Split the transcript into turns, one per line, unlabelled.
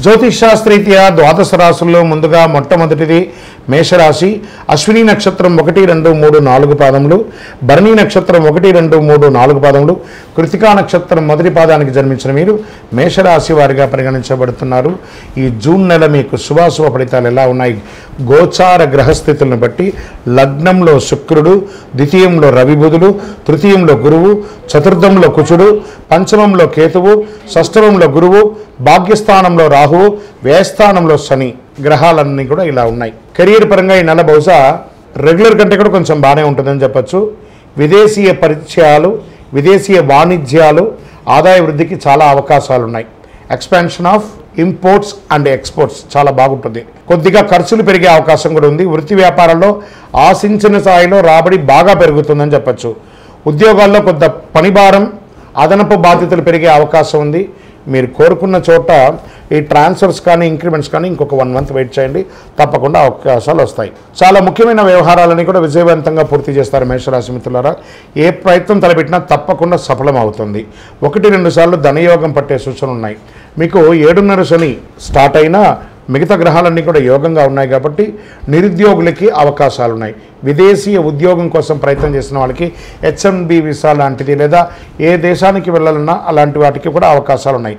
జ్యోతిష్ శాస్త్రీత్యా ద్వాదశ రాశుల్లో ముందుగా మొట్టమొదటిది మేషరాశి. అశ్విని నక్షత్రం 1, 2, 3, 4 పాదములు, భరణి నక్షత్రం 1, 2, 3, 4 పాదములు, కృతికా నక్షత్రం మొదటి పాదానికి జన్మించిన మీరు మేషరాశి వారిగా పరిగణించబడుతున్నారు. ఈ జూన్ నెల మీకు శుభాశుభ ఫలితాలు ఎలా ఉన్నాయి? గోచార గ్రహస్థితులను బట్టి లగ్నంలో శుక్రుడు, ద్వితీయంలో రవి బుధుడు, తృతీయంలో గురువు, చతుర్థంలో కుజుడు, పంచమంలో కేతువు, షష్టమంలో గురువు, భాగ్యస్థానంలో రాహువు, వ్యయస్థానంలో శని గ్రహాలన్నీ కూడా ఇలా ఉన్నాయి. కెరీర్ పరంగా ఈ నెల బహుశా రెగ్యులర్ కంటే కూడా కొంచెం బాగానే ఉంటుందని చెప్పచ్చు. విదేశీయ పరిచయాలు, విదేశీయ వాణిజ్యాలు, ఆదాయ వృద్ధికి చాలా అవకాశాలు ఉన్నాయి. Expansion of imports and exports చాలా బాగుంటుంది. కొద్దిగా ఖర్చులు పెరిగే అవకాశం కూడా ఉంది. వృత్తి వ్యాపారాల్లో ఆశించిన స్థాయిలో రాబడి బాగా పెరుగుతుందని చెప్పచ్చు. ఉద్యోగాల్లో కొంత పనిభారం, అదనపు బాధ్యతలు పెరిగే అవకాశం ఉంది. మీరు కోరుకున్న చోట ఈ ట్రాన్స్ఫర్స్ కానీ ఇంక్రిమెంట్స్ కానీ ఇంకొక 1 మంత్ వెయిట్ చేయండి, తప్పకుండా అవకాశాలు వస్తాయి. చాలా ముఖ్యమైన వ్యవహారాలని కూడా విజయవంతంగా పూర్తి చేస్తారు మేషరాశి మిత్రులారా. ఏ ప్రయత్నం తలపెట్టినా తప్పకుండా సఫలం అవుతుంది. 1-2 సార్లు ధనయోగం పట్టే సూచనలు ఉన్నాయి. మీకు 7.5 శని స్టార్ట్ అయినా మిగతా గ్రహాలన్నీ కూడా యోగంగా ఉన్నాయి కాబట్టి నిరుద్యోగులకి అవకాశాలు ఉన్నాయి. విదేశీయ ఉద్యోగం కోసం ప్రయత్నం చేసిన వాళ్ళకి H1B వీసా లాంటిది లేదా ఏ దేశానికి వెళ్ళాలన్నా అలాంటి వాటికి కూడా అవకాశాలు ఉన్నాయి.